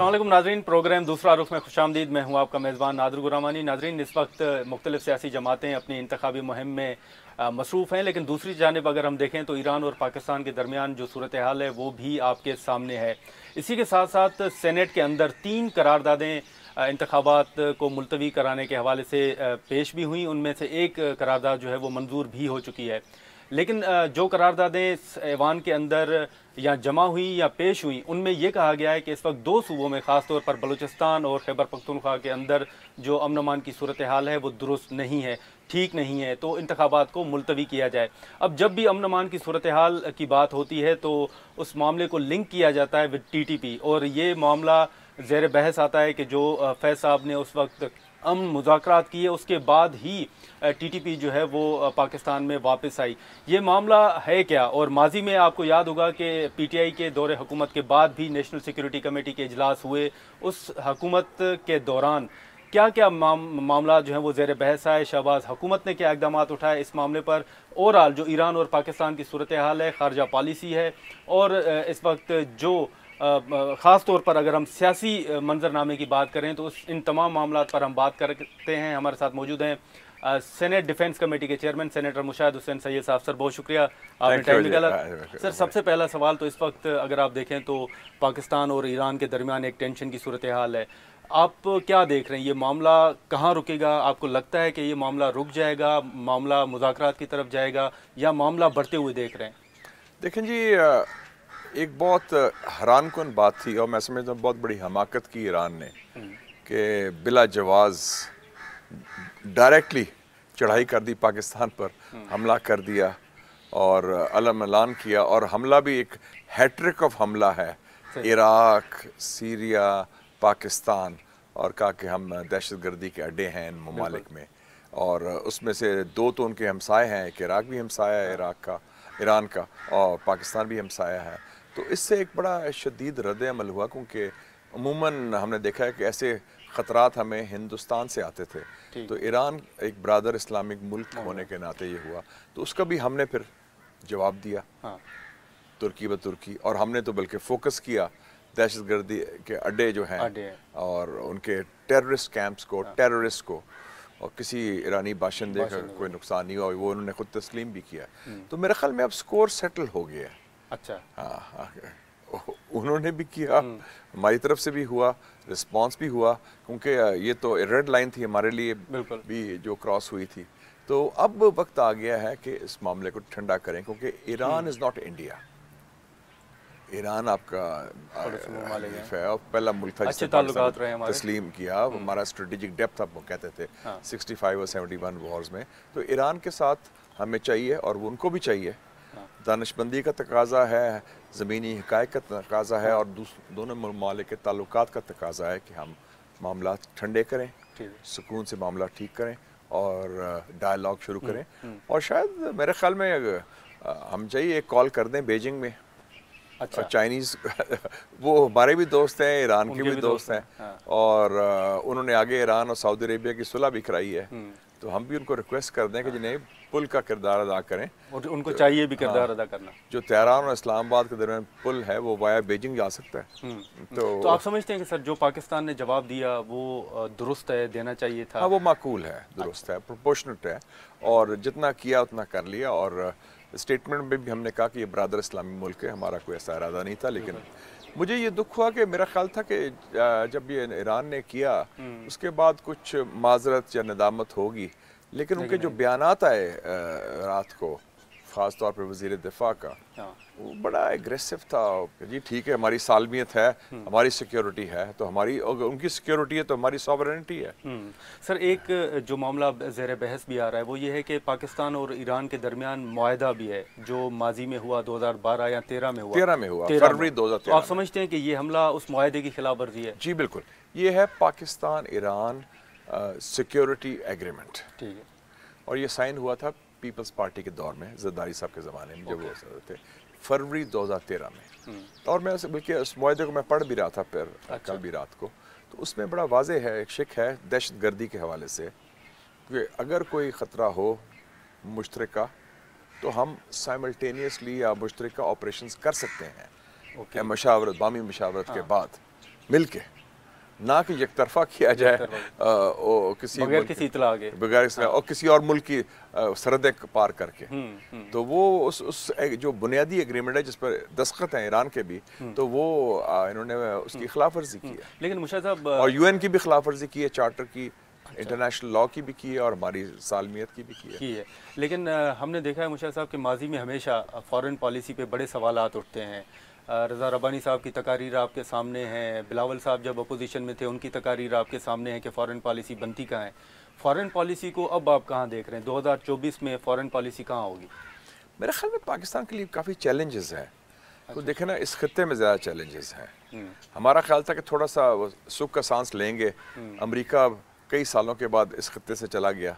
अस्सलाम वालेकुम नाजरीन, प्रोग्राम दूसरा रुख में खुशामदीद। मैं हूं आपका मेज़बान नादर गुरामानी। नाजरीन, इस वक्त मुख्तलिफ सियासी जमातें अपनी इंतखाबी मुहिम में मसरूफ़ हैं, लेकिन दूसरी जानिब अगर हम देखें तो ईरान और पाकिस्तान के दरमियान जो सूरत हाल है वो भी आपके सामने है। इसी के साथ साथ सेनेट के अंदर 3 करारदादें इंतखाबात को मुलतवी कराने के हवाले से पेश भी हुई। उनमें से एक करारदाद जो है वो मंजूर भी हो चुकी है, लेकिन जो करारदादें ऐवान के अंदर या जमा हुई या पेश हुई उनमें यह कहा गया है कि इस वक्त 2 सूबों में, ख़ासतौर पर बलूचिस्तान और खैबर पख्तूनख्वा के अंदर जो अमन अमान की सूरत हाल है वो दुरुस्त नहीं है, ठीक नहीं है, तो इंतखाबात को मुलतवी किया जाए। अब जब भी अमन अमान की सूरत हाल की बात होती है तो उस मामले को लिंक किया जाता है विद TTP, और ये मामला ज़ेर बहस आता है कि जो फैज़ साहब ने उस वक्त अमन मुज़ाकरात किए उसके बाद ही TTP जो है वो पाकिस्तान में वापस आई। ये मामला है क्या? और माजी में आपको याद होगा कि PTI के दौरे हुकूमत के बाद भी नेशनल सिक्योरिटी कमेटी के इजलास हुए। उस हुकूमत के दौरान क्या क्या मामला जो है वो ज़ेर बहस आए, शहबाज हुकूमत ने क्या इक़दाम उठाए इस मामले पर, ओवरऑल जो ईरान और पाकिस्तान की सूरत हाल है, खारजा पॉलिसी है, और इस वक्त जो ख़ास तौर पर अगर हम सियासी मंजरनामे की बात करें तो इन तमाम मामलों पर हम बात करते हैं। हमारे साथ मौजूद हैं सेनेट डिफेंस कमेटी के चेयरमैन सेनेटर मुशाहिद हुसैन सैयद साहब। सर, बहुत शुक्रिया, आपने टाइम निकाला। सर, सबसे पहला सवाल तो इस वक्त अगर आप देखें तो पाकिस्तान और ईरान के दरमियान एक टेंशन की सूरत हाल है। आप क्या देख रहे हैं, ये मामला कहाँ रुकेगा? आपको लगता है कि ये मामला रुक जाएगा, मामला मुज़ाकरात की तरफ जाएगा, या मामला बढ़ते हुए देख रहे हैं? देखें जी, एक बहुत हैरानकुन बात थी और मैं समझता हूँ बहुत बड़ी हमाकत की ईरान ने कि बिला जवाज़ डायरेक्टली चढ़ाई कर दी, पाकिस्तान पर हमला कर दिया और अलम ऐलान किया। और हमला भी एक हैट्रिक ऑफ हमला है, इराक, सीरिया, पाकिस्तान, और कहा कि हम दहशतगर्दी के अड्डे हैं इन ममालिक में। और उसमें से 2 तो उनके हमसाए हैं, एक इराक भी हमसाया है ईरान का, और पाकिस्तान भी हमसाया है। तो इससे एक बड़ा शदीद रद्द-ए-अमल हुआ, क्योंकि अमूमन हमने देखा है कि ऐसे ख़तरात हमें हिंदुस्तान से आते थे। तो ईरान एक ब्रादर इस्लामिक मुल्क होने के नाते ये हुआ, तो उसका भी हमने फिर जवाब दिया, तुर्की ब तुर्की। और हमने तो बल्कि फोकस किया दहशतगर्दी के अड्डे जो हैं और उनके टेररिस्ट कैंप्स को, टेररिस्ट को, और किसी ईरानी बाशिंदे का कोई नुकसान नहीं हुआ, वो उन्होंने खुद तस्लीम भी किया। तो मेरे ख्याल में अब स्कोर सेटल हो गया है। अच्छा, हाँ, उन्होंने भी किया, हमारी तरफ से भी हुआ, रिस्पांस भी हुआ, क्योंकि ये तो रेड लाइन थी हमारे लिए भी जो क्रॉस हुई थी। तो अब वक्त आ गया है कि इस मामले को ठंडा करें, क्योंकि Iran is not India. Iran आपका है, पहला मुल्क था जिसने तस्लीम किया, हमारा स्ट्रेटेजिक डेप्थ आप वो कहते थे 65 और 71 वॉर्स में। तो ईरान के साथ हमें चाहिए और वो उनको भी चाहिए, दानिशमंदी का तकाजा है, ज़मीनी हक़ाइक़ का तकाजा है, और दोनों ममालिक के ताल्लुकात का तकाजा है कि हम मामला ठंडे करें, सुकून से मामला ठीक करें और डायलॉग शुरू करें। और शायद मेरे ख्याल में हम चाहिए एक कॉल कर दें बीजिंग में। अच्छा, चाइनीज़ वो हमारे भी दोस्त हैं, ईरान के भी दोस्त हैं, और उन्होंने आगे ईरान और सऊदी अरेबिया की सुलह भी कराई है। तो हम भी उनको रिक्वेस्ट कर दें कि जिन्हें पुल का किरदार अदा करें, और उनको चाहिए भी किरदार अदा करना। जो तेहरान और इस्लामाबाद के दरमियान पुल है वो वाया बीजिंग जा सकता है। तो आप समझते हैं कि सर जो पाकिस्तान ने जवाब दिया वो दुरुस्त है, देना चाहिए था? हाँ, वो माकूल है, दुरुस्त है, प्रोपोर्शनेट है, और जितना किया उतना कर लिया। और स्टेटमेंट में भी हमने कहा कि ये ब्रादर इस्लामी मुल्क है, हमारा कोई ऐसा इरादा नहीं था। लेकिन मुझे ये दुख हुआ कि मेरा ख्याल था कि जब ये ईरान ने किया उसके बाद कुछ माजरत या नदामत होगी, लेकिन उनके जो बयानात आए रात को, ख़ास तौर पर वज़ीर दिफा का, वो बड़ा एग्रेसिव था। जी ठीक है, हमारी सालमियत है, हमारी सिक्योरिटी है, तो हमारी, उनकी सिक्योरिटी है तो हमारी सॉवरेनिटी है। सर, एक जो मामला ज़ेर बहस भी आ रहा है वो ये है कि पाकिस्तान और ईरान के दरमियान मुआहदा भी है जो माजी में हुआ, 2012 या 13 में हुआ, फरवरी 2013। आप समझते हैं कि ये हमला उस मुआहदे की खिलाफ वर्जी है? जी बिल्कुल, ये है पाकिस्तान ईरान सिक्योरिटी एग्रीमेंट। ठीक है, और ये साइन हुआ था पीपल्स पार्टी के दौर में, ज़रदारी साहब के ज़माने में, जब वो थे फरवरी 2013 में। और मैं बल्कि उस मुआहदे को मैं पढ़ भी रहा था फिर कल भी रात को, तो उसमें बड़ा वाज़ेह है, एक शिक है दहशतगर्दी के हवाले से कि अगर कोई ख़तरा हो मुश्तरका तो हम साइमल्टेनियसली या मुश्तरका ऑपरेशंस कर सकते हैं, मशावरत, बामी मशावरत के बाद मिल के। ना कि एक तरफा किया जाए किसी बगैर किसी इत्तला के, बगैर और किसी और मुल्क की सरहदें पार करके। तो वो उस जो बुनियादी एग्रीमेंट है जिस पर दस्तखत हैं ईरान के भी, तो वो इन्होंने उसकी खिलाफ वर्जी की है। लेकिन मुर्शद साहब और यूएन की भी खिलाफ वर्जी की है, चार्टर की, इंटरनेशनल लॉ की भी की है, और हमारी सालमियत की भी की है। लेकिन हमने देखा है मुर्शद साहब कि माजी में हमेशा फॉरेन पॉलिसी पे बड़े सवालात उठते हैं। रज़ा रब्बानी साहब की तकारीर आपके सामने हैं, बिलावल साहब जब अपोजिशन में थे उनकी तकारीर आपके सामने है कि फ़ॉरेन पॉलिसी बनती कहाँ है। फ़ॉरेन पॉलिसी को अब आप कहाँ देख रहे हैं? 2024 में फ़ॉरेन पॉलिसी कहाँ होगी? मेरे ख्याल में पाकिस्तान के लिए काफ़ी चैलेंजेस हैं। तो देखे ना, इस खत्ते में ज़्यादा चैलेंजेस हैं। हमारा ख्याल था कि थोड़ा सा सुख का सांस लेंगे। अमेरिका कई सालों के बाद इस खत्ते से चला गया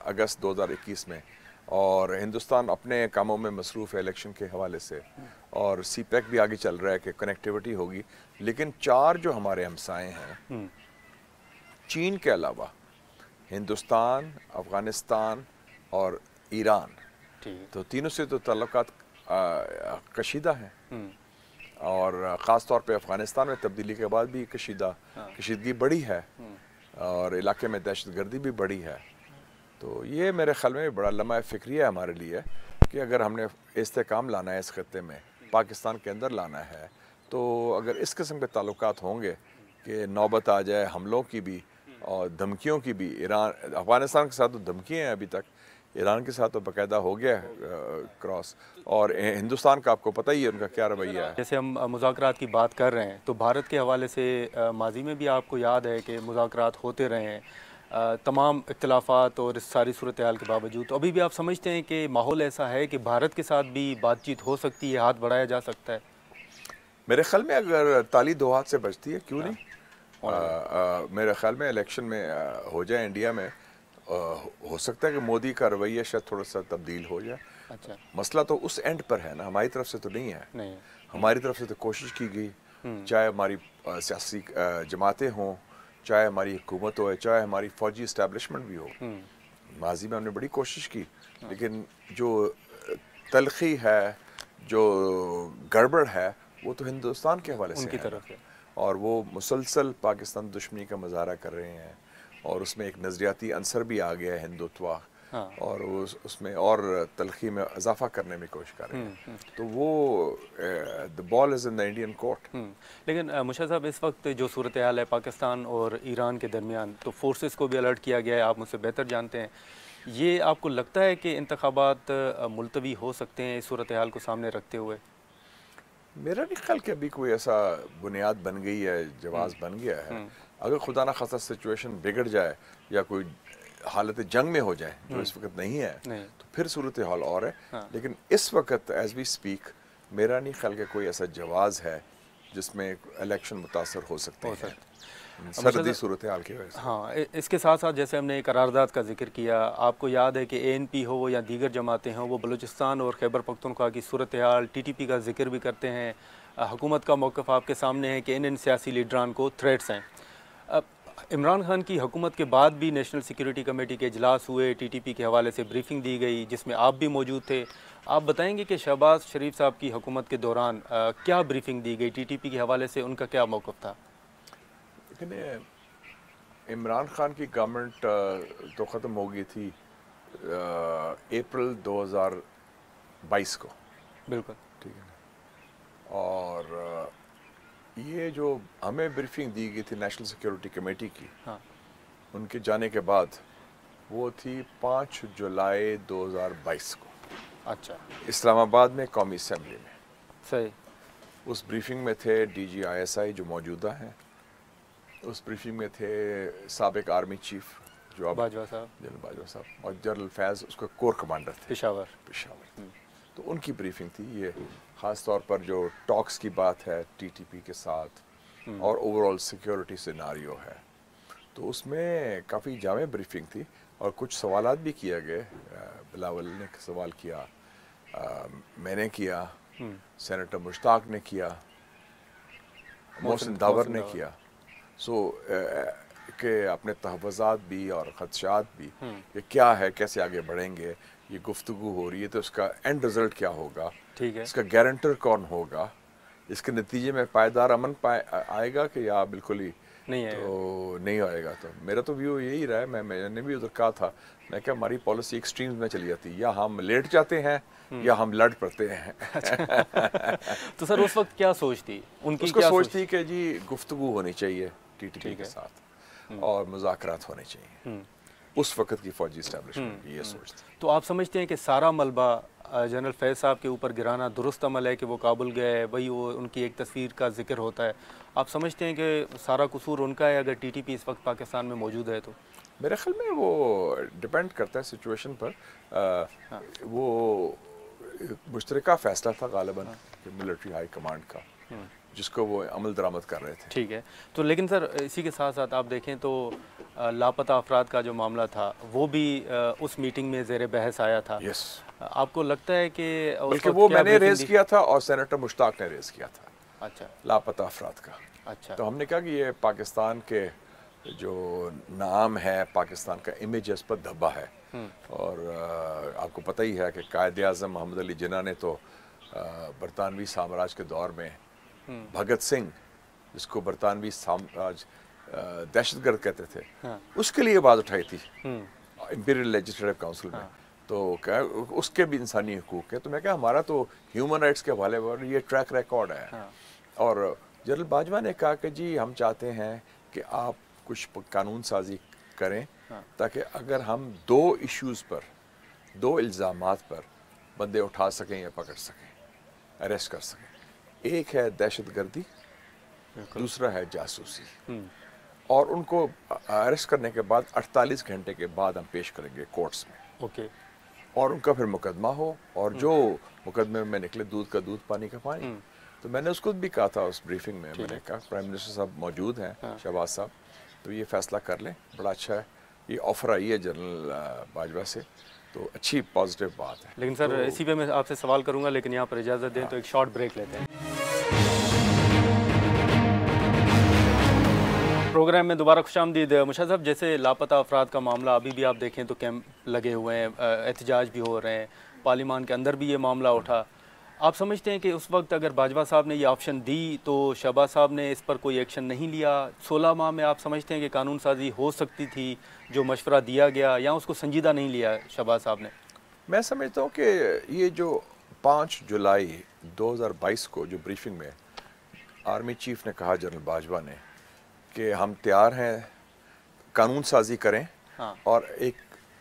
अगस्त 2021 में, और हिंदुस्तान अपने कामों में मसरूफ़ है इलेक्शन के हवाले से, और सीपैक भी आगे चल रहा है कि कनेक्टिविटी होगी। लेकिन चार जो हमारे हमसाए हैं, चीन के अलावा हिंदुस्तान, अफ़गानिस्तान और ईरान, तो तीनों से तो ताल्लुकात कशीदा हैं। और ख़ास तौर पे अफ़गानिस्तान में तब्दीली के बाद भी कशीदगी बढ़ी है, और इलाके में दहशतगर्दी भी बढ़ी है। तो ये मेरे ख्याल में बड़ा लम्हा फ़िक्रिया है हमारे लिए कि अगर हमने इस्तेहकाम लाना है इस खत्ते में, पाकिस्तान के अंदर लाना है, तो अगर इस किस्म के ताल्लुकात होंगे कि नौबत आ जाए हमलों की भी और धमकियों की भी। ईरान, अफ़गानिस्तान के साथ तो धमकियाँ हैं अभी तक, ईरान के साथ तो बाकायदा हो गया क्रॉस, और हिंदुस्तान का आपको पता ही है उनका क्या रवैया है। जैसे हम मुज़ाकरात की बात कर रहे हैं, तो भारत के हवाले से माजी में भी आपको याद है कि मुज़ाकरात होते रहे हैं तमाम इख्तिलाफ़ात और इस सारी सूरत हाल के बावजूद। तो अभी भी आप समझते हैं कि माहौल ऐसा है कि भारत के साथ भी बातचीत हो सकती है, हाथ बढ़ाया जा सकता है? मेरे ख्याल में अगर ताली दो हाथ से बजती है, क्यों नहीं। मेरे ख्याल में इलेक्शन में हो जाए इंडिया में, हो सकता है कि मोदी का रवैया शायद थोड़ा सा तब्दील हो जाए। अच्छा, मसला तो उस एंड पर है ना, हमारी तरफ से तो नहीं है। हमारी तरफ से तो कोशिश की गई, चाहे हमारी सियासी जमातें हों, चाहे हमारी हुकूमत हो, चाहे हमारी फ़ौजी इस्टेब्लिशमेंट भी हो। माजी में हमने बड़ी कोशिश की, लेकिन जो तलखी है, जो गड़बड़ है, वो तो हिंदुस्तान के हवाले से उनकी है तरफ से, और वो मुसलसल पाकिस्तान दुश्मनी का मुजाहरा कर रहे हैं, और उसमें एक नज़रियाती अंसर भी आ गया है हिंदुत्व। और उसमें और तलखी में इजाफा करने में कोशिश कर रहे हैं। तो वो the ball is in the Indian court. लेकिन मुर्शद साहब, इस वक्त जो सूरत हाल है पाकिस्तान और ईरान के दरमियान, तो फोर्सेस को भी अलर्ट किया गया है, आप मुझसे बेहतर जानते हैं। ये आपको लगता है कि इंतखाबात मुलतवी हो सकते हैं इस सूरत हाल को सामने रखते हुए? मेरा नहीं ख्याल कि अभी कोई ऐसा बुनियाद बन गई है, जवाब बन गया है। अगर खुदा ना खासा सिचुएशन बिगड़ जाए या कोई हालत जंग में हो जाए, जो इस वक्त नहीं है, तो फिर सूरत हाल और है। लेकिन इस वक्त एज वी स्पीक मेरा नहीं ख्याल कि कोई ऐसा जवाज़ है जिसमें इलेक्शन मुतासर हो सकते हैं सरदी सूरत हाल की वजह से। हाँ, इसके साथ साथ जैसे हमने करारदाद का जिक्र किया, आपको याद है कि ANP हो या दीगर जमातें हों, वो बलूचिस्तान और खैबर पख्तूनख्वा की सूरत हाल, TTP का जिक्र भी करते हैं। हुकूमत का मौक़िफ़ आपके सामने है कि इन सियासी लीडरान को थ्रेट्स हैं। इमरान खान की हुकूमत के बाद भी नेशनल सिक्योरिटी कमेटी के इजलास हुए, TTP के हवाले से ब्रीफिंग दी गई, जिसमें आप भी मौजूद थे। आप बताएंगे कि शहबाज शरीफ साहब की हुकूमत के दौरान क्या ब्रीफिंग दी गई, TTP के हवाले से उनका क्या मौक़िफ़ था? लेकिन इमरान खान की गवर्नमेंट तो ख़त्म हो गई थी अप्रैल 2022 को। बिल्कुल ठीक है ना। और ये जो हमें ब्रीफिंग दी गई थी नेशनल सिक्योरिटी कमेटी की, हाँ, उनके जाने के बाद, वो थी 5 जुलाई 2022 को। अच्छा, इस्लामाबाद में कौमी असम्बली में। सही। उस ब्रीफिंग में थे DG ISI जो मौजूदा हैं, उस ब्रीफिंग में थे साबिक आर्मी चीफ जो अब बाजवा साहब, जनरल बाजवा साहब, और जनरल फैज़ उसके कोर कमांडर थे पेशावर। तो उनकी ब्रीफिंग थी ये। ख़ास तौर पर जो टॉक्स की बात है TTP के साथ और ओवरऑल सिक्योरिटी सिनारियो है, तो उसमें काफ़ी जामे ब्रीफिंग थी और कुछ सवालात भी किए गए। बिलावल ने सवाल किया, मैंने किया, सेनेटर मुश्ताक ने किया, मोहसिन दावर ने किया। के अपने तहफ़्फ़ुज़ात भी और ख़दशात भी कि क्या है, कैसे आगे बढ़ेंगे, ये गुफ्तगू हो रही है तो इसका एंड रिज़ल्ट क्या होगा, ठीक है, इसका गारंटर कौन होगा, इसके नतीजे में पायदार अमन आएगा कि या बिल्कुल ही नहीं आएगा? तो नहीं आएगा। तो मेरा तो व्यू यही रहा है, मैंने भी उधर कहा था, मैं क्या हमारी पॉलिसी एक्सट्रीम्स में चली जाती है, या हम लेट जाते हैं या हम लड़ पड़ते हैं। तो सर उस वक्त क्या सोच थी उनकी? उसको क्या सोच थी कि जी गुफ्तगू होनी चाहिए टीटीपी के साथ और मुज़ाकरात होने चाहिए। उस वक्त की फौजी इस्टेब्लिशमेंट की ये सोच थी। तो आप समझते हैं कि सारा मलबा जनरल फैज़ साहब के ऊपर गिराना दुरुस्त अमल है कि वो काबुल गए, वही वो उनकी एक तस्वीर का जिक्र होता है, आप समझते हैं कि सारा कसूर उनका है अगर टीटीपी इस वक्त पाकिस्तान में मौजूद है? तो मेरे ख्याल में वो डिपेंड करता है सिचुएशन पर। वो मुश्तरका फ़ैसला था गालिबन कि मिलिट्री हाई कमांड का, जिसको वो अमल दरामद कर रहे थे। ठीक है। तो लेकिन सर इसी के साथ साथ आप देखें तो लापता अफराद का जो मामला था वो भी उस मीटिंग में ज़ेर बहस आया था। यस। आपको लगता है कि बल्कि वो मैंने रेज़ किया था और सेनेटर मुश्ताक ने रेज़ किया था। अच्छा। लापता अफराद का। अच्छा। तो हमने कहा कि ये पाकिस्तान के जो नाम है, पाकिस्तान का इमेज इस पर धब्बा है। और आपको पता ही है कि कायद आज़म मोहम्मद अली जिन्ना ने तो बरतानवी साम्राज्य के दौर में भगत सिंह, जिसको बरतानवी साम्राज्य दहशतगर्द कहते थे, उसके लिए आवाज़ उठाई थी इंपीरियल लेजिस्लेटिव काउंसिल में। तो क्या उसके भी इंसानी हकूक़ है। तो मैं क्या, हमारा तो ह्यूमन राइट्स के हवाले पर ये ट्रैक रिकॉर्ड है। और जनरल बाजवा ने कहा कि जी हम चाहते हैं कि आप कुछ कानून साजी करें ताकि अगर हम दो इश्यूज़ पर, दो इल्ज़ामात पर बंदे उठा सकें या पकड़ सकें, अरेस्ट कर सकें। एक है दहशतगर्दी, दूसरा है जासूसी। और उनको अरेस्ट करने के बाद 48 घंटे के बाद हम पेश करेंगे कोर्ट्स में। ओके। और उनका फिर मुकदमा हो, और जो मुकदमे में निकले दूध का दूध पानी का पानी। तो मैंने उसको भी कहा था उस ब्रीफिंग में, मैंने कहा प्राइम मिनिस्टर साहब मौजूद हैं, शहबाज साहब, तो ये फैसला कर लें, बड़ा अच्छा है। ये ऑफर आई है जनरल बाजवा से, तो अच्छी पॉजिटिव बात है। लेकिन सर इसी पे मैं आपसे सवाल करूंगा, लेकिन यहाँ पर इजाज़त दें तो एक शॉर्ट ब्रेक लेते हैं। प्रोग्राम में दोबारा खुशामदीद। मुशर्रफ साहब, जैसे लापता अफराद का मामला अभी भी आप देखें तो कैंप लगे हुए हैं, एहतजाज भी हो रहे हैं, पार्लिमान के अंदर भी ये मामला उठा। आप समझते हैं कि उस वक्त अगर बाजवा साहब ने ये ऑप्शन दी तो शहबाज साहब ने इस पर कोई एक्शन नहीं लिया? 16 माह में आप समझते हैं कि कानून साजी हो सकती थी, जो मशवरा दिया गया, या उसको संजीदा नहीं लिया शहबाज साहब ने? मैं समझता हूँ कि ये जो 5 जुलाई 2022 को जो ब्रीफिंग में आर्मी चीफ ने कहा जनरल बाजवा ने कि हम तैयार हैं, कानून साजी करें और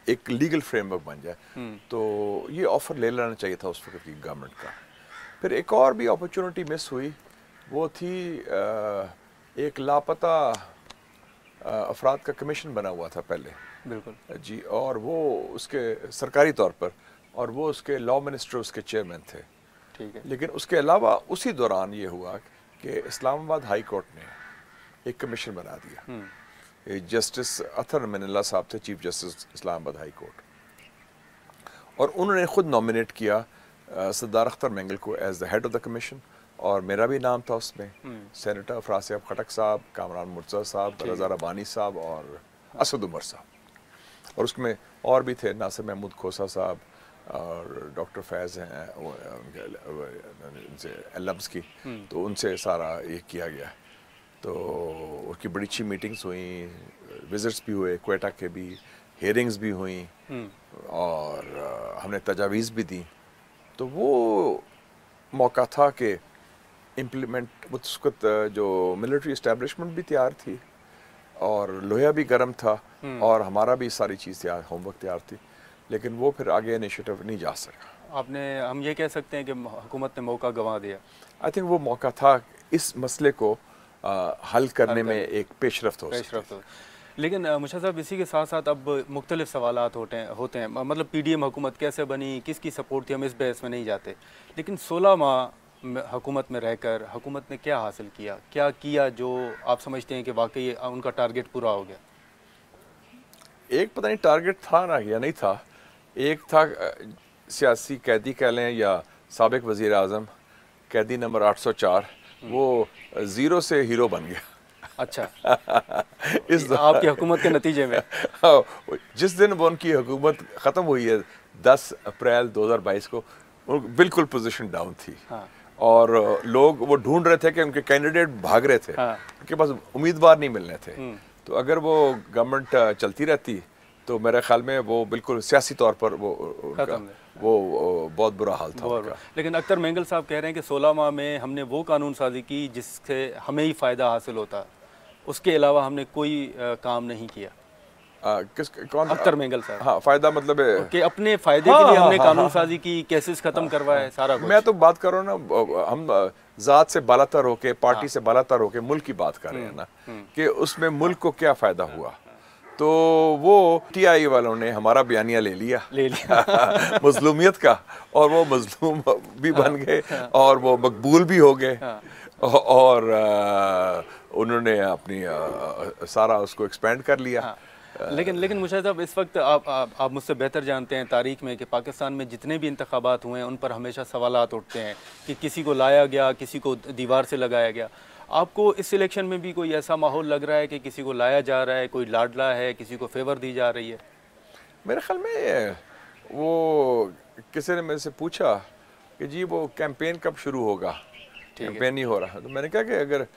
एक लीगल फ्रेमवर्क बन जाए, तो ये ऑफ़र ले लेना चाहिए था उस वक्त की गवर्नमेंट का। फिर एक और भी अपॉर्चुनिटी मिस हुई, वो थी एक लापता अफराद का कमीशन बना हुआ था पहले। बिल्कुल जी। और वो उसके सरकारी तौर पर, और वो उसके लॉ मिनिस्टर उसके चेयरमैन थे। ठीक है। लेकिन उसके अलावा उसी दौरान ये हुआ कि इस्लामाबाद हाई कोर्ट ने एक कमीशन बना दिया। जस्टिस अतर मनिल्ला साहब थे chief justice Islamabad high court, और उन्होंने खुद नॉमिनेट किया सरदार अख्तर मेंगल को as the head of the commission, और मेरा भी नाम था उसमें। सेनेटर अफराज साहब खटक साहब, कामरान मुर्तज़ा साहब, रज़ा रबानी साहब और असद उमर साहब, और उसमें और भी थे, नासिर महमूद खोसा साहब और डॉक्टर फैज़ हैं उनसे एलम्स की, तो उनसे सारा ये किया गया। तो उसकी बड़ी अच्छी मीटिंग्स हुई, विजिट्स भी हुए, क्वेटा के भी हियरिंग्स भी हुई, और हमने तजावीज़ भी दी। तो वो मौका था कि इम्प्लीमेंट, उस वक्त जो मिलिट्री इस्टेब्लिशमेंट भी तैयार थी और लोहा भी गर्म था, और हमारा भी सारी चीज़ तैयार, होमवर्क तैयार थी, लेकिन वो फिर आगे इनिशिएटिव नहीं जा सका। हम ये कह सकते हैं कि हुकूमत ने मौका गंवा दिया। आई थिंक वो मौका था इस मसले को हल करने में एक पेशरफ्त हो। लेकिन मुशर्रफ साहब, इसी के साथ साथ अब मुख्तलिफ सवालात होते हैं, मतलब PDM हुकूमत कैसे बनी, किसकी सपोर्ट थी, हम इस बहस में नहीं जाते। लेकिन 16 माह हुकूमत में रहकर हुकूमत ने क्या हासिल किया, क्या किया जो आप समझते हैं कि वाकई उनका टारगेट पूरा हो गया? एक पता नहीं टारगेट था ना या नहीं था। एक था सियासी कैदी कह लें या साबिक वज़ीर आज़म, कैदी नंबर 804, वो 0 से हीरो बन गया। अच्छा। इस आपकी हुकूमत के नतीजे में जिस दिन वो उनकी हुकूमत ख़त्म हुई है 10 अप्रैल 2022 को, बिल्कुल पोजीशन डाउन थी। और लोग वो ढूंढ रहे थे कि उनके कैंडिडेट भाग रहे थे, उनके पास उम्मीदवार नहीं मिलने थे। तो अगर वो गवर्नमेंट चलती रहती तो मेरे ख्याल में वो बिल्कुल सियासी तौर पर वो बहुत बुरा हाल था उनका। लेकिन अख्तर मेंगल साहब कह रहे हैं कि 16 माह में हमने वो कानून साजी की जिससे हमें ही फ़ायदा हासिल होता, उसके अलावा हमने कोई काम नहीं किया। कौन? अख्तर मेंगल साहब। हाँ, फायदा मतलब कि अपने फायदे के लिए हमने कानून साजी की, केसेस खत्म करवाए, सारा कुछ। मैं तो बात कर रहा हूँ ना, हम जात से बालातर होके, पार्टी से बालातर होके मुल्क की बात कर रहे हैं ना, कि उसमें मुल्क को क्या फायदा हुआ। तो वो टीआई वालों ने हमारा बयानिया ले लिया मजलूमियत का, और वो मजलूम भी बन गए और वो मकबूल भी हो गए, और उन्होंने अपनी सारा उसको एक्सपेंड कर लिया। लेकिन मुशाहिद साहब, इस वक्त आप मुझसे बेहतर जानते हैं तारीख में कि पाकिस्तान में जितने भी इंतखाबात हुए हैं उन पर हमेशा सवालात उठते हैं कि किसी को लाया गया, किसी को दीवार से लगाया गया। आपको इस इलेक्शन में भी कोई ऐसा माहौल लग रहा है कि किसी को लाया जा रहा है, कोई लाडला है, किसी को फेवर दी जा रही है? मेरे ख्याल में वो किसी ने मेरे से पूछा कि जी वो कैंपेन कब शुरू होगा, कैंपेन नहीं हो रहा। तो मैंने कहा कि अगर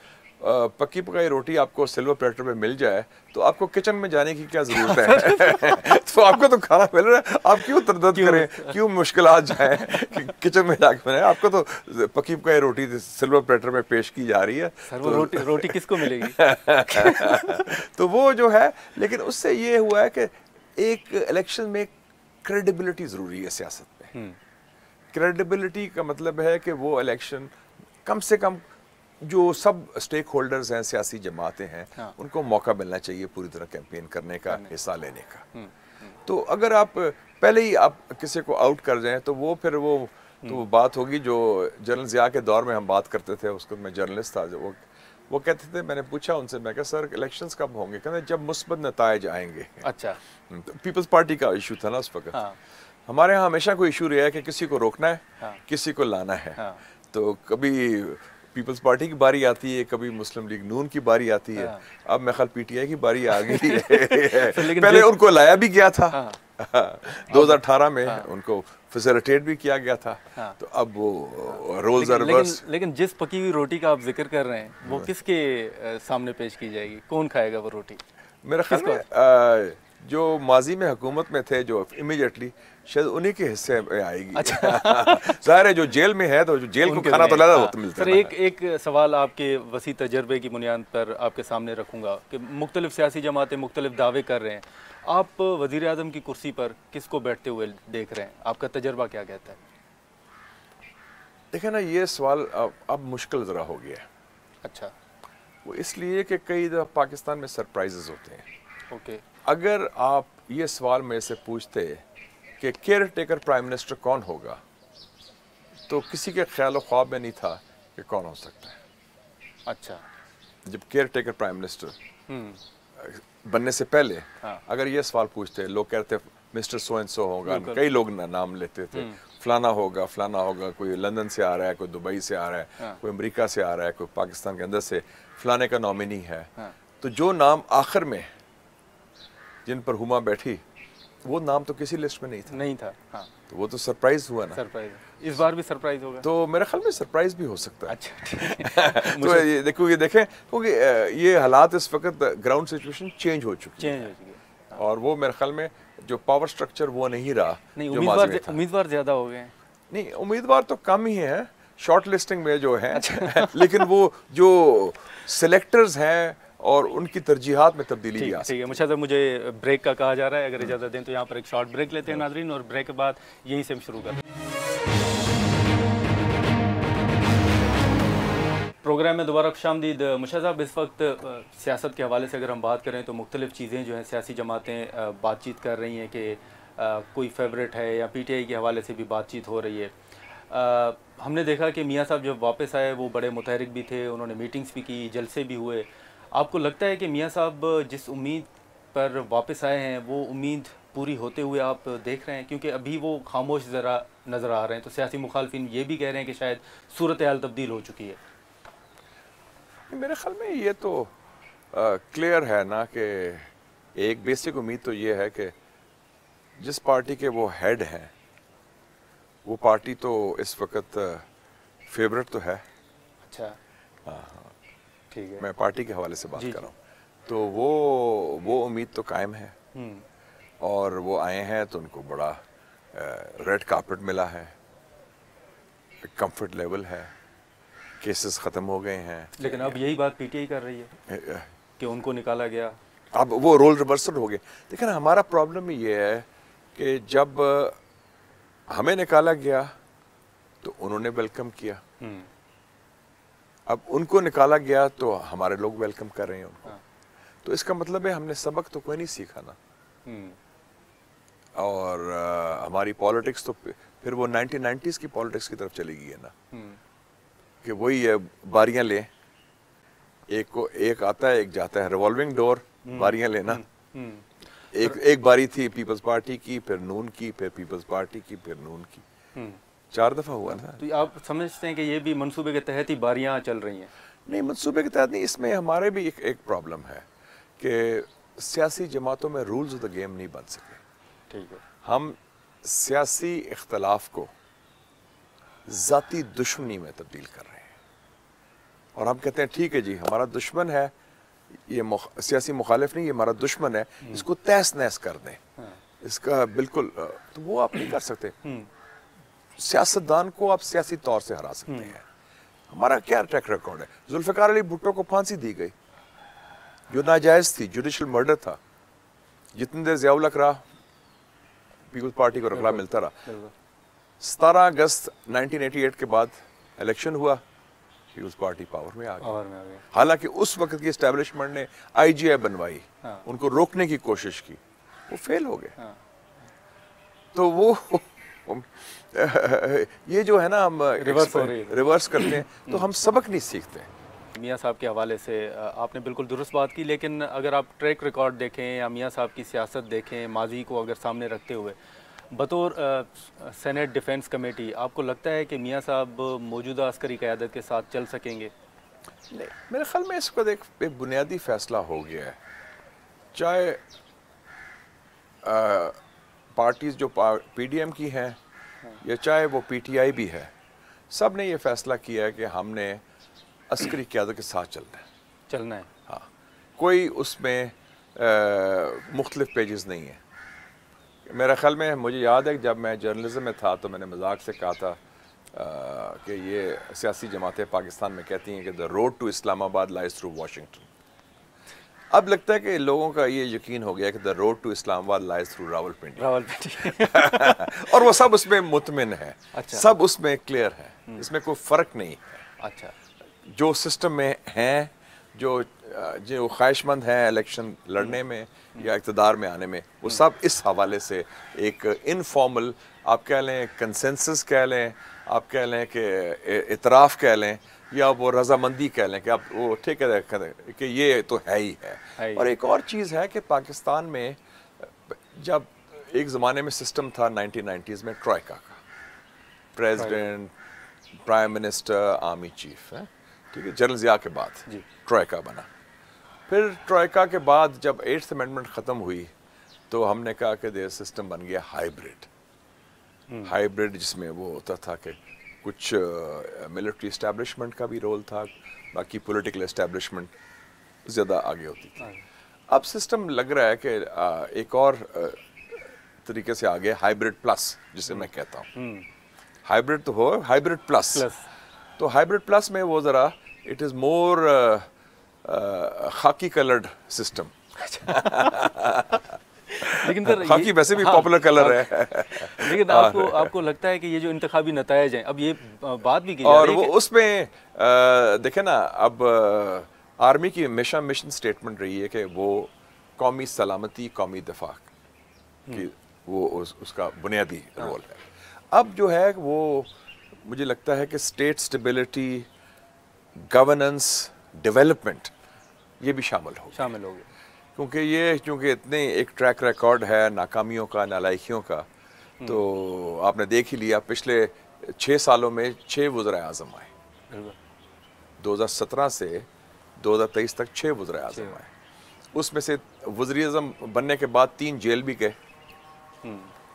पक्की पकाई रोटी आपको सिल्वर प्लेटर पे मिल जाए तो आपको किचन में जाने की क्या जरूरत है तो आपको तो खाना मिल रहा है, आप क्यों तरदद करें, क्यों मुश्किलात जाए कि किचन में जाके बनाए। आपको तो पक्की पकाई रोटी सिल्वर प्लेटर में पेश की जा रही है। सर, वो रोटी किसको मिलेगी तो वो जो है, लेकिन उससे ये हुआ है कि एक इलेक्शन में क्रेडिबिलिटी जरूरी है सियासत में। क्रेडिबिलिटी का मतलब है कि वो इलेक्शन कम से कम जो सब स्टेक होल्डर्स हैं, सियासी जमातें हैं, उनको मौका मिलना चाहिए पूरी तरह कैंपेन करने का, हिस्सा लेने का। तो अगर आप पहले ही आप किसी को आउट कर जाएं तो वो फिर वो बात होगी जो जनरल ज़िया के दौर में हम बात करते थे। उसको मैं जर्नलिस्ट था, जो वो कहते थे, मैंने पूछा उनसे, मैं कहा सर इलेक्शंस कब होंगे? कहते जब मुस्बत नताइज आएंगे। अच्छा, तो पीपल्स पार्टी का इशू था ना उस वक्त। हमारे यहाँ हमेशा कोई इशू रहा है कि किसी को रोकना है, किसी को लाना है। तो कभी पीपल्स पार्टी की बारी आती है, कभी मुस्लिम लीग नून की बारी आती है, अब मैं ख्याल पीटीआई की बारी आ गई है पहले उनको लाया भी गया था 2018 में, उनको फैसिलिटेट भी किया गया था। तो अब वो रोल्स आर रिवर्स। लेकिन जिस पकी हुई रोटी का आप जिक्र कर रहे हैं, वो किसके सामने पेश की जाएगी? कौन खाएगा वो रोटी? मेरा ख्याल में जो माजी में हुकूमत में थे, जो इमीडिएटली शायद उन्हीं के हिस्से में आएगी। अच्छा ज़ाहिर है जो जेल में है तो जो जेल को खाना तो ज़्यादा होता मिलता है। सर, एक सवाल आपके वसी तजर्बे की बुनियाद पर आपके सामने रखूंगा कि मुख्तलिफ सियासी जमातें मुख्तलिफ दावे कर रहे हैं, आप वज़ीर आज़म की कुर्सी पर किसको बैठते हुए देख रहे हैं? आपका तजर्बा क्या कहता है? देखें ना, ये सवाल अब मुश्किल ज़रा हो गया है। अच्छा, वो इसलिए कि कई दफ़ा पाकिस्तान में सरप्राइजेस होते हैं। ओके, अगर आप ये सवाल मेरे से पूछते कि केयर टेकर प्राइम मिनिस्टर कौन होगा, तो किसी के ख्याल और ख्वाब में नहीं था कि कौन हो सकता है। अच्छा, जब केयर टेकर प्राइम मिनिस्टर बनने से पहले अगर ये सवाल पूछते, लोग कहते मिस्टर सो एंड सो होगा, कई लोग नाम लेते थे, फलाना होगा, फलाना होगा, कोई लंदन से आ रहा है, कोई दुबई से आ रहा है, कोई अमेरिका से आ रहा है, कोई पाकिस्तान के अंदर से फलाने का नॉमिनी है। तो जो नाम आखिर में जिन पर हुमा बैठी, वो नाम तो किसी लिस्ट में नहीं था। तो वो तो सरप्राइज हुआ ना। सरप्राइज, इस बार भी सरप्राइज होगा। तो मेरे ख्याल में सरप्राइज भी हो सकता है। अच्छा तो ये देखें, क्योंकि ये हालात इस वक्त ग्राउंड सिचुएशन चेंज हो चुकी है, और वो मेरे ख्याल में जो पावर स्ट्रक्चर वो नहीं रहा। नहीं, उम्मीदवार ज्यादा हो गए। नहीं, उम्मीदवार तो कम ही है शॉर्ट लिस्टिंग में जो है। लेकिन वो जो सिलेक्टर्स हैं और उनकी तरजीहात में तब्दीली भी आ सकती है। मुझे ब्रेक का कहा जा रहा है, अगर इजाज़त दें तो यहाँ पर एक शॉर्ट ब्रेक लेते हैं नाजरीन, और ब्रेक के बाद यहीं से हम शुरू करते हैं। प्रोग्राम में दोबारा खुशामदीद। मुशाहिद साहब, इस वक्त सियासत के हवाले से अगर हम बात करें तो मुख्तलिफ चीज़ें जो हैं सियासी जमातें बातचीत कर रही हैं कि कोई फेवरेट है, या पीटीआई के हवाले से भी बातचीत हो रही है। हमने देखा कि मियाँ साहब जब वापस आए वो बड़े मुतहरिक भी थे, उन्होंने मीटिंग्स भी की, जलसे भी हुए। आपको लगता है कि मियाँ साहब जिस उम्मीद पर वापस आए हैं वो उम्मीद पूरी होते हुए आप देख रहे हैं? क्योंकि अभी वो खामोश ज़रा नज़र आ रहे हैं, तो सियासी मुखालफिन ये भी कह रहे हैं कि शायद सूरत हाल तब्दील हो चुकी है। मेरे ख्याल में ये तो क्लियर है ना कि एक बेसिक उम्मीद तो ये है कि जिस पार्टी के वो हेड हैं, वो पार्टी तो इस वक्त फेवरेट तो है। अच्छा, ठीक है। मैं पार्टी के हवाले से बात जी, कर रहा हूँ, तो वो उम्मीद तो कायम है। और वो आए हैं तो उनको बड़ा रेड कार्पेट मिला है, कंफर्ट लेवल है, केसेस ख़त्म हो गए हैं। लेकिन अब यही बात पीटीआई कर रही है कि उनको निकाला गया। अब वो रोल रिवर्सल हो गए। देखिए ना, हमारा प्रॉब्लम ये है कि जब हमें निकाला गया तो उन्होंने वेलकम किया, अब उनको निकाला गया तो हमारे लोग वेलकम कर रहे हैं उनको। तो इसका मतलब है हमने सबक तो कोई नहीं सीखा ना। और हमारी पॉलिटिक्स तो फिर वो 1990s की पॉलिटिक्स की तरफ चली गई है ना, कि वही है, बारियां ले, एक आता है एक जाता है, रिवॉल्विंग डोर, बारियां लेना। एक बारी थी पीपल्स पार्टी की, फिर नून की, फिर पीपल्स पार्टी की, फिर नून की, 4 दफा हुआ ना। तो आप समझते हैं कि ये भी मंसूबे के तहत ही बारियां चल रही हैं? नहीं, मंसूबे के तहत नहीं। इसमें हमारे भी एक प्रॉब्लम है कि सियासी जमातों में रूल्स ऑफ द गेम नहीं बन सके। ठीक है। हम सियासी इख्तलाफ को ज़ाती दुश्मनी में तब्दील कर रहे हैं, और हम कहते हैं ठीक है जी, हमारा दुश्मन है ये, सियासी मुखालिफ नहीं, ये हमारा दुश्मन है, इसको तहस नहस कर दें, इसका बिल्कुल। तो वो आप नहीं कर सकते। सियासतदान को आप सियासी तौर से हरा सकते हैं। हमारा क्या ट्रैक रिकॉर्ड है? जुल्फ़िकार अली भुट्टो को फांसी दी गई जो नाजायज थी, जुडिशल मर्डर था। जितनी देर ज़ियाउल हक रहा, पीपल्स पार्टी को रखला मिलता रहा। 17 अगस्त 1988 के बाद इलेक्शन हुआ, पीपल्स पार्टी पावर में आ गई। हालांकि उस वक्त की एस्टेब्लिशमेंट ने IGI बनवाई, उनको रोकने की कोशिश की, वो फेल हो गए। तो वो ये जो है ना, हम रिवर्स करते हैं तो हम सबक नहीं सीखते। मियाँ साहब के हवाले से आपने बिल्कुल दुरुस्त बात की, लेकिन अगर आप ट्रैक रिकॉर्ड देखें या मियाँ साहब की सियासत देखें, माजी को अगर सामने रखते हुए, बतौर सेनेट डिफेंस कमेटी, आपको लगता है कि मियाँ साहब मौजूदा अस्करी क़यादत के साथ चल सकेंगे? नहीं, मेरे ख्याल में इसको एक बुनियादी फैसला हो गया है। चाहे पार्टीज जो PDM की हैं या चाहे वो PTI भी है, सब ने ये फैसला किया है कि हमने अस्करी क़यादत के साथ चलना है। हाँ, कोई उसमें मुख्तलिफ पेजेस नहीं है। मेरा ख्याल में, मुझे याद है कि जब मैं जर्नलिज्म में था तो मैंने मजाक से कहा था कि ये सियासी जमातें पाकिस्तान में कहती हैं कि the road to Islamabad lies through Washington. अब लगता है कि लोगों का ये यकीन हो गया कि the road to Islamabad lies through Rawalpindi. और वो सब उसमें मुतमिन है। अच्छा। सब उसमें क्लियर है, इसमें कोई फ़र्क नहीं है। अच्छा। जो सिस्टम में हैं, जो ख्वाहिशमंद हैं इलेक्शन लड़ने में या इक़्तिदार में आने में, वो सब इस हवाले से एक इनफॉर्मल, आप कह लें कंसेंसस कह लें, आप कह लें कि इतराफ़ कह लें, या वो रजामंदी कह लें कि आप वो ठीक है कि ये तो है ही है। और एक और चीज़ है कि पाकिस्तान में जब एक ज़माने में सिस्टम था 1990s में ट्रॉयका का, president, prime minister, army chief, है ठीक है, जनरल ज़िया के बाद ट्रॉयका बना। फिर ट्रॉयका के बाद जब 8th अमेंडमेंट ख़त्म हुई तो हमने कहा कि ये सिस्टम बन गया हाइब्रिड, जिसमें वो होता था कि कुछ मिलिट्री इस्टेब्लिशमेंट का भी रोल था, बाकी पॉलिटिकल इस्टेब्लिशमेंट ज़्यादा आगे होती थी। अब सिस्टम लग रहा है कि एक और तरीके से आगे हाइब्रिड प्लस, जिसे मैं कहता हूँ। हाइब्रिड तो हो, हाइब्रिड प्लस। तो हाइब्रिड प्लस में वो ज़रा इट इज़ मोर खाकी कलर्ड सिस्टम। लेकिन सर खाकी वैसे भी पॉपुलर कलर है। लेकिन आपको लगता है कि ये जो इंतखाबी नतायज हैं, अब ये बात भी की और वो उसमें देखें ना, अब आर्मी की हमेशा मिशन स्टेटमेंट रही है कि वो कौमी सलामती, कौमी दफा की वो उसका बुनियादी रोल है। अब जो है वो मुझे लगता है कि स्टेट स्टेबिलिटी, गवर्नेंस, डेवलपमेंट, ये भी शामिल हो गए, क्योंकि इतने एक ट्रैक रिकॉर्ड है नाकामियों का, नालायकियों का। तो आपने देख ही लिया, पिछले 6 सालों में 6 वज़ीर आज़म आए, 2017 से 2023 तक 6 वज़ीर आज़म आए। उसमें से वज़ीर आज़म बनने के बाद 3 जेल भी गए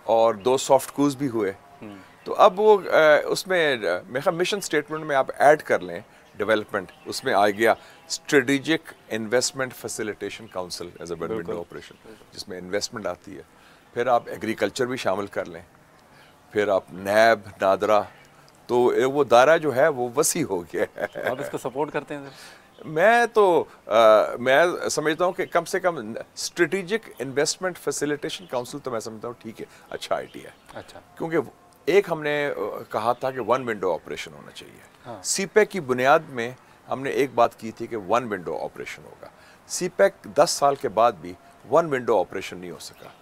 और 2 सॉफ्ट कूज भी हुए। तो अब वो उसमें मेरे ख्याल मिशन स्टेटमेंट में आप ऐड कर लें डेवलपमेंट, उसमें आ गया strategic investment facilitation council as a window operation, जिसमें इन्वेस्टमेंट आती है। फिर आप एग्रीकल्चर भी शामिल कर लें, फिर आप नैब, नादरा, तो वो दायरा जो है वो वसी हो गया है। आप इसको सपोर्ट करते हैं सर? मैं समझता हूँ कि कम से कम स्ट्रेटेजिक इन्वेस्टमेंट फैसिलिटेशन काउंसिल तो मैं समझता हूँ ठीक है, अच्छा आइडिया है। अच्छा, क्योंकि एक हमने कहा था कि वन विंडो ऑपरेशन होना चाहिए। हाँ। सीपैक की बुनियाद में हमने एक बात की थी कि वन विंडो ऑपरेशन होगा। सीपैक 10 साल के बाद भी वन विंडो ऑपरेशन नहीं हो सका।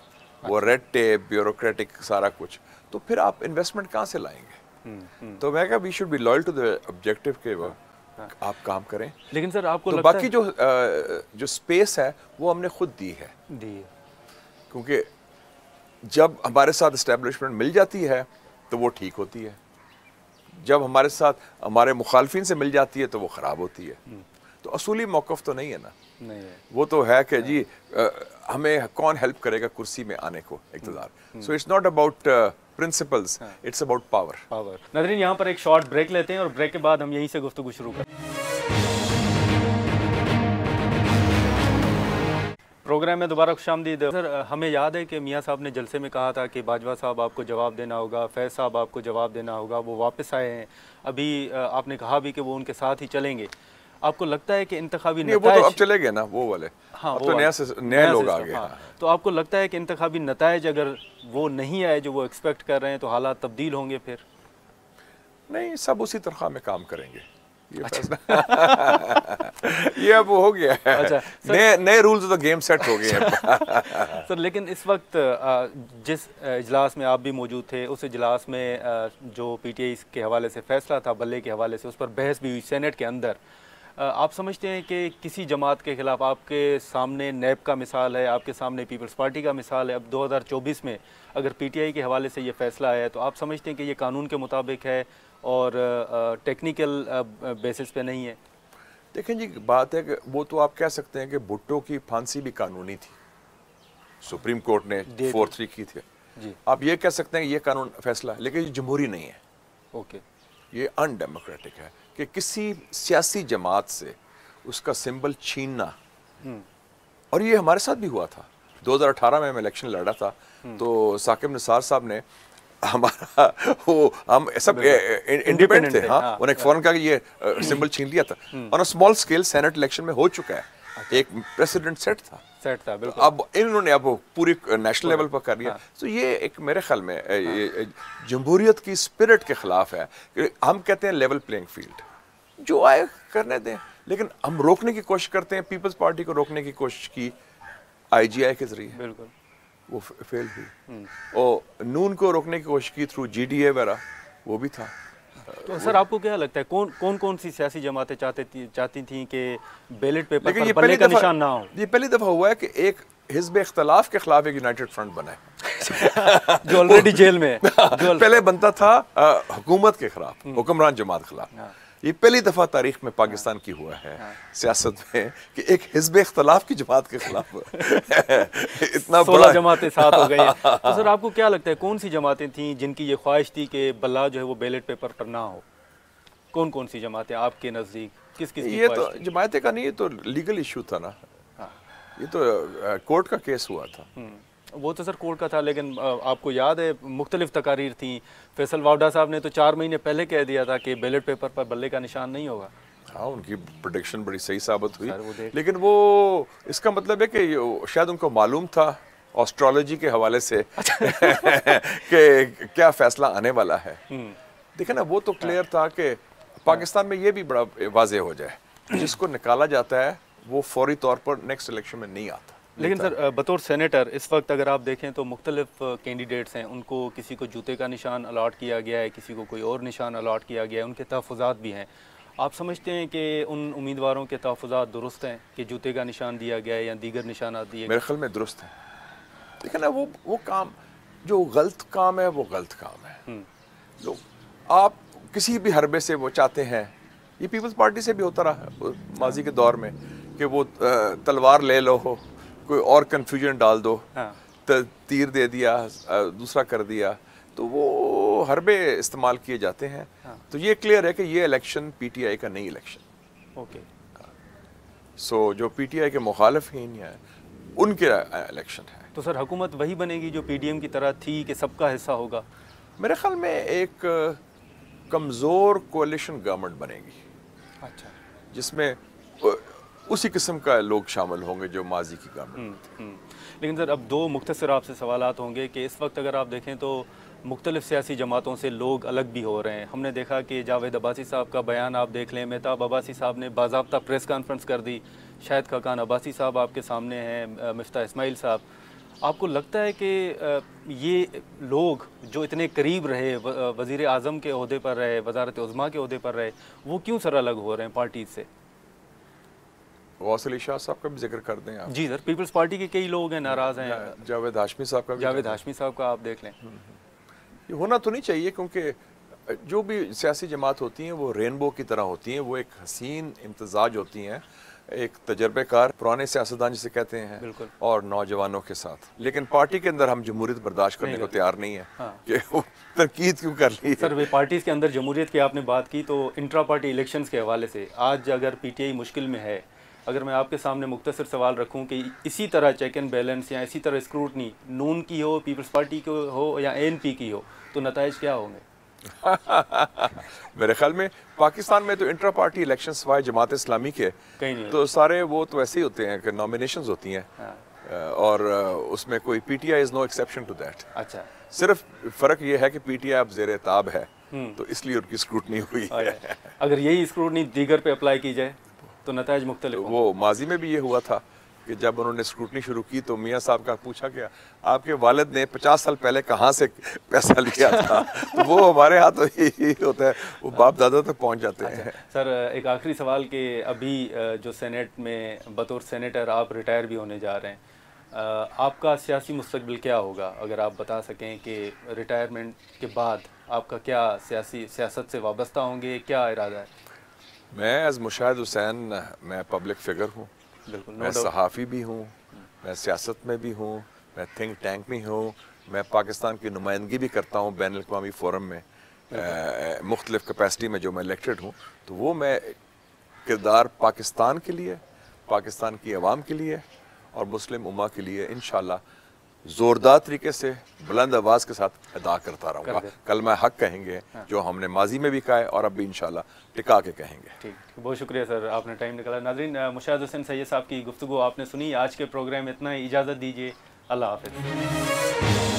वो रेड टेप, ब्यूरोक्रेटिक सारा कुछ, तो फिर आप इन्वेस्टमेंट कहाँ से लाएंगे? तो मैं कहा we should be loyal to the objective के वो आप काम करें। लेकिन सर आपको तो लगता बाकी जो स्पेस है वो हमने खुद दी है, क्योंकि जब हमारे साथ एस्टेब्लिशमेंट मिल जाती है तो वो ठीक होती है, जब हमारे साथ हमारे मुखालफिन से मिल जाती है तो वो ख़राब होती है। तो असूली मौक़िफ़ तो नहीं है ना, नहीं है। वो तो है कि जी हमें कौन हेल्प करेगा कुर्सी में आने को, इक़्तिदार। So it's not about principles, it's about power. नाज़रीन, यहाँ पर एक शॉर्ट ब्रेक लेते हैं और ब्रेक के बाद हम यहीं से गुफ्तगू शुरू करें। प्रोग्राम में दोबारा खुशामदीद। सर, हमें याद है कि मियाँ साहब ने जलसे में कहा था कि बाजवा साहब आपको जवाब देना होगा, फैज़ साहब आपको जवाब देना होगा। वो वापस आए हैं, अभी आपने कहा भी कि वो उनके साथ ही चलेंगे। आपको लगता है कि इंतखाबी नतीजे, वो तो अब चले गए ना वो वाले, हाँ, अब तो नए लोग आ गए। हाँ। तो आपको लगता है कि इंतखाबी नताइज अगर वो नहीं आए जो वो एक्सपेक्ट कर रहे हैं तो हालात तब्दील होंगे? फिर नहीं, सब उसी तरह में काम करेंगे, ये फैसला ये अब हो गया है। अच्छा, नए रूल्स तो गेम सेट हो गए हैं। सर, लेकिन इस वक्त जिस इजलास में आप भी मौजूद थे, उस इजलास में जो पीटीआई के हवाले से फैसला था, बल्ले के हवाले से, उस पर बहस भी हुई सेनेट के अंदर। आप समझते हैं कि किसी जमात के खिलाफ, आपके सामने नैब का मिसाल है, आपके सामने पीपल्स पार्टी का मिसाल है, अब 2024 में अगर पीटीआई के हवाले से ये फैसला आया है तो आप समझते हैं कि ये कानून के मुताबिक है और टेक्निकल बेसिस पे नहीं है? देखें जी, बात है कि वो तो आप कह सकते हैं कि भुट्टो की फांसी भी कानूनी थी, सुप्रीम कोर्ट ने 4-3 की थी जी। आप ये कह सकते हैं कि ये कानून फैसला, लेकिन ये जमहूरी नहीं है। ओके, ये अनडेमोक्रेटिक है कि किसी सियासी जमात से उसका सिंबल छीनना। और ये हमारे साथ भी हुआ था। 2018 में मैं इलेक्शन लड़ा था, तो साकिब निसार साहब ने हमारा वो, हम सब इंडिपेंडेंट थे, हाँ, उन्हें फौरन कहा कि ये सिंबल छीन लिया था। और स्मॉल स्केल सेनेट इलेक्शन में हो चुका है, एक प्रेसिडेंट सेट था बिल्कुल। अब इन्होंने अब पूरी नेशनल लेवल पर कर लिया। तो ये एक मेरे ख्याल में ये जमहूरियत की स्पिरिट के खिलाफ है कि हम कहते हैं लेवल प्लेइंग फील्ड, जो आए करने दें, लेकिन हम रोकने की कोशिश करते हैं। पीपल्स पार्टी को रोकने की कोशिश की IGI के जरिए, बिल्कुल वो फेल हुई, और नून को रोकने की कोशिश की थ्रू GDA वगैरह, वो भी था। तो सर आपको क्या लगता है कौन सी सियासी जमातें चाहती थी कि बैलेट पेपर पर बल्ले का निशान ना हो? ये पहली दफा हुआ है कि एक हिज़्ब इख्तिलाफ के खिलाफ एक यूनाइटेड फ्रंट बना है जो ऑलरेडी जेल में पहले बनता था हुकूमत के खिलाफ, हुक्मरान जमात के खिलाफ। ये पहली दफा तारीख में पाकिस्तान की हुआ है सियासत में कि एक हिज़्ब इख्तिलाफ की जमात के खिलाफ इतना 16 जमातें साथ हो गई हैं। तो सर आपको क्या लगता है कौन सी जमातें थीं जिनकी ये ख्वाहिश थी कि बल्ला जो है वो बैलेट पेपर पर ना हो? कौन सी जमातें आपके नज़दीक, किस की ये तो जमातें का नहीं, ये तो लीगल इशू था ना, ये तो कोर्ट का केस हुआ था। वो तो सर कोर्ट का था, लेकिन आपको याद है मुख्तलिफ तकारीर थी। फैसल वावडा साहब ने तो 4 महीने पहले कह दिया था कि बैलेट पेपर पर बल्ले का निशान नहीं होगा। हाँ, उनकी प्रेडिक्शन बड़ी सही साबित हुई, लेकिन वो इसका मतलब है कि शायद उनको मालूम था एस्ट्रोलॉजी के हवाले से कि क्या फैसला आने वाला है। देखे ना, वो तो क्लियर था कि पाकिस्तान में ये भी बड़ा वाज़ेह हो जाए, जिसको निकाला जाता है वो फौरी तौर पर नेक्स्ट इलेक्शन में नहीं आता। लेकिन सर बतौर सेनेटर इस वक्त अगर आप देखें तो मुख्तलिफ कैंडिडेट्स हैं, उनको किसी को जूते का निशान अलॉट किया गया है, किसी को कोई और निशान अलॉट किया गया है, उनके तहफ़्फ़ुज़ात भी हैं। आप समझते हैं कि उन उम्मीदवारों के तहफ़्फ़ुज़ात दुरुस्त हैं कि जूते का निशान दिया गया है या दीगर निशानात दिए? मेरे ख्याल में दुरुस्त है। देखिए ना, वो काम जो गलत काम है वो गलत काम है। लोग आप किसी भी हरबे से वो चाहते हैं, ये पीपल्स पार्टी से भी होता रहा माजी के दौर में कि वो तलवार ले लो, कोई और कन्फ्यूजन डाल दो, तीर दे दिया, दूसरा कर दिया, तो वो वो हरबे इस्तेमाल किए जाते हैं। तो ये क्लियर है कि ये इलेक्शन पीटीआई का नहीं इलेक्शन। ओके। सो जो पीटीआई के मुखालिफिन हैं उनके इलेक्शन है। तो सर हुकूमत वही बनेगी जो पीडीएम की तरह थी कि सबका हिस्सा होगा? मेरे ख्याल में एक कमज़ोर कोalition गवर्नमेंट बनेगी। अच्छा। जिसमें उसी किस्म का लोग शामिल होंगे जो माजी की गवर्नमेंट। लेकिन सर अब दो मुख्तसर आपसे सवालात होंगे कि इस वक्त अगर आप देखें तो मुख्तलिफ सियासी जमातों से लोग अलग भी हो रहे हैं। हमने देखा कि जावेद अब्बासी साहब का बयान आप देख लें, मेहताब अब्बासी साहब ने बाज़ाब्ता प्रेस कॉन्फ्रेंस कर दी, शाहिद खाकान अब्बासी साहब आपके सामने हैं, मिफ्ता इस्माइल साहब। आपको लगता है कि ये लोग जो इतने करीब रहे, वज़ीर आज़म के ओहदे पर रहे, वज़ारत उज़्मा के ओहदे पर रहे, वो क्यों सर अलग हो रहे हैं पार्टी से? गौस अली शाह साहब का भी जिक्र कर दें आप। जी सर, पीपल्स पार्टी के कई लोग हैं नाराज़ हैं। जावेद हाशमी साहब का भी, जावेद हाशमी साहब का आप देख लें। ये होना तो नहीं चाहिए, क्योंकि जो भी सियासी जमात होती हैं वो रेनबो की तरह होती हैं। वो एक हसीन इम्तजाज होती हैं, एक तजर्बेकार पुराने सियासतदान जिसे कहते हैं और नौजवानों के साथ। लेकिन पार्टी के अंदर हम जमहूरियत बर्दाश्त करने को तैयार नहीं है। कि वो तनकीद क्यों कर ली सर? वे पार्टीज के अंदर जमहूरियत की आपने बात की, तो इंट्रा पार्टी इलेक्शंस के हवाले से आज अगर पीटीआई मुश्किल में है, अगर मैं आपके सामने मुख्तसर सवाल रखूं कि इसी तरह चेक एंड बैलेंस या इसी तरह स्क्रूटनी नून की हो, पीपल्स पार्टी की हो या एएनपी की हो, तो नताइज क्या होंगे? मेरे ख्याल में पाकिस्तान में तो इंट्रा पार्टी इलेक्शन सवाए जमात इस्लामी के कहीं नहीं तो सारे वो तो ऐसे ही होते हैं कि नॉमिनेशंस होती हैं। और उसमें कोई PTI is no exception to that. अच्छा। सिर्फ फर्क ये है कि पीटीआई अब ज़ेर ताब है, तो इसलिए उनकी स्क्रूटनी हुई है। अगर यही स्क्रूटनी दीगर पे अप्लाई की जाए तो नताइज मुख्तलिफ होंगे। वो माजी में भी ये हुआ था कि जब उन्होंने स्क्रूटनी शुरू की तो मियाँ साहब का पूछा गया, आपके वालिद ने 50 साल पहले कहाँ से पैसा लिया था? तो वो हमारे हाथ तो यही होता है, वो बाप दादा तक पहुँच जाते हैं। सर एक आखिरी सवाल कि अभी जो सेनेट में बतौर सेनेटर आप रिटायर भी होने जा रहे हैं, आपका सियासी मुस्तकबिल क्या होगा? अगर आप बता सकें कि रिटायरमेंट के बाद आपका क्या सियासत से वाबस्ता होंगे, क्या इरादा है? मैं एज़ मुशाहिद हुसैन, मैं पब्लिक फ़िगर हूँ, मैं सहाफ़ी भी हूँ, मैं सियासत में भी हूँ, मैं थिंक टैंक में हूँ, मैं पाकिस्तान की नुमाइंदगी भी करता हूँ बैनुल अक़वामी फ़ोरम में, मुख्तलिफ़ कैपेसिटी में जो मैं इलेक्टेड हूँ। तो वो मैं किरदार पाकिस्तान के लिए, पाकिस्तान की आवाम के लिए और मुस्लिम उम्मा के लिए इंशाअल्लाह ज़ोरदार तरीके से बुलंद आवाज़ के साथ अदा करता रहूँगा। कल मैं हक कहेंगे जो हमने माजी में भी कहा है और अब भी इंशाअल्लाह टिका के कहेंगे। ठीक, बहुत शुक्रिया सर, आपने टाइम निकाला। नाज़रीन, मुशाहिद हुसैन सैयद साहब की गुफ्तगू आपने सुनी। आज के प्रोग्राम में इतना ही, इजाज़त दीजिए, अल्लाह हाफ़िज़।